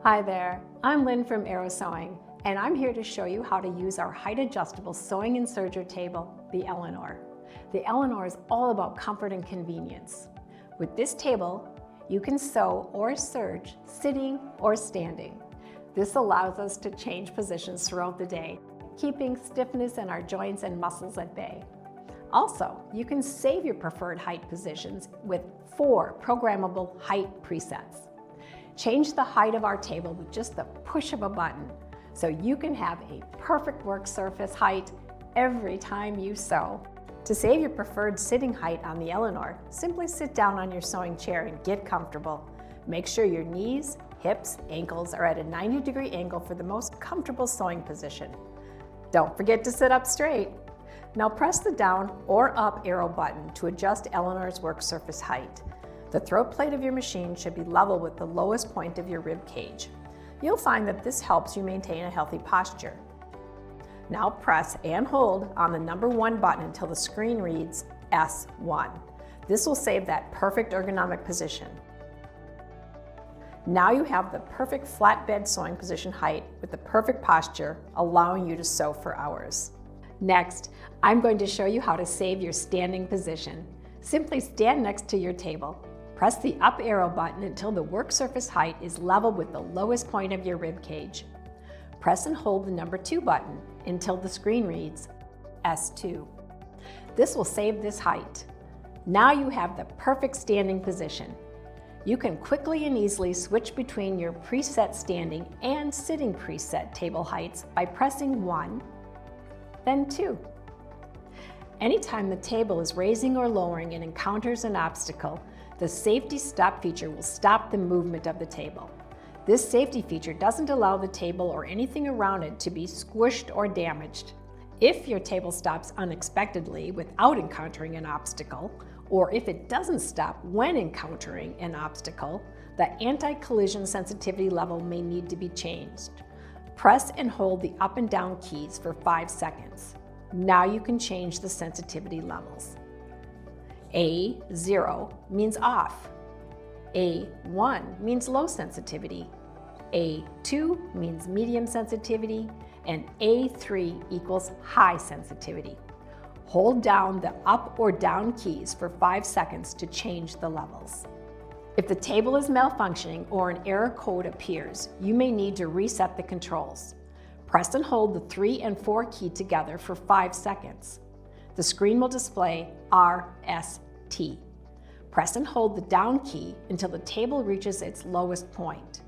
Hi there, I'm Lynn from Aero Sewing, and I'm here to show you how to use our height-adjustable sewing and serger table, the Eleanor. The Eleanor is all about comfort and convenience. With this table, you can sew or serge sitting or standing. This allows us to change positions throughout the day, keeping stiffness in our joints and muscles at bay. Also, you can save your preferred height positions with 4 programmable height presets. Change the height of our table with just the push of a button, so you can have a perfect work surface height every time you sew. To save your preferred sitting height on the Eleanor, simply sit down on your sewing chair and get comfortable. Make sure your knees, hips, ankles are at a 90-degree angle for the most comfortable sewing position. Don't forget to sit up straight. Now press the down or up arrow button to adjust Eleanor's work surface height. The throat plate of your machine should be level with the lowest point of your rib cage. You'll find that this helps you maintain a healthy posture. Now press and hold on the number 1 button until the screen reads S1. This will save that perfect ergonomic position. Now you have the perfect flatbed sewing position height with the perfect posture, allowing you to sew for hours. Next, I'm going to show you how to save your standing position. Simply stand next to your table. Press the up arrow button until the work surface height is level with the lowest point of your rib cage. Press and hold the number 2 button until the screen reads S2. This will save this height. Now you have the perfect standing position. You can quickly and easily switch between your preset standing and sitting preset table heights by pressing 1, then 2. Anytime the table is raising or lowering and encounters an obstacle, the safety stop feature will stop the movement of the table. This safety feature doesn't allow the table or anything around it to be squished or damaged. If your table stops unexpectedly without encountering an obstacle, or if it doesn't stop when encountering an obstacle, the anti-collision sensitivity level may need to be changed. Press and hold the up and down keys for 5 seconds. Now you can change the sensitivity levels. A0 means off. A1 means low sensitivity. A2 means medium sensitivity. And A3 equals high sensitivity. Hold down the up or down keys for 5 seconds to change the levels. If the table is malfunctioning or an error code appears, you may need to reset the controls. Press and hold the 3 and 4 key together for 5 seconds. The screen will display RST. Press and hold the down key until the table reaches its lowest point.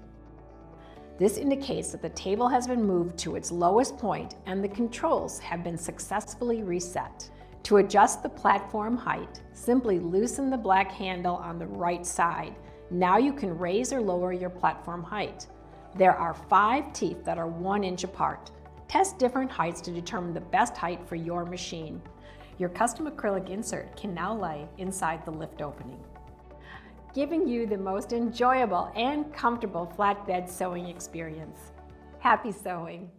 This indicates that the table has been moved to its lowest point and the controls have been successfully reset. To adjust the platform height, simply loosen the black handle on the right side. Now you can raise or lower your platform height. There are 5 teeth that are 1 inch apart. Test different heights to determine the best height for your machine. Your custom acrylic insert can now lay inside the lift opening, giving you the most enjoyable and comfortable flatbed sewing experience. Happy sewing!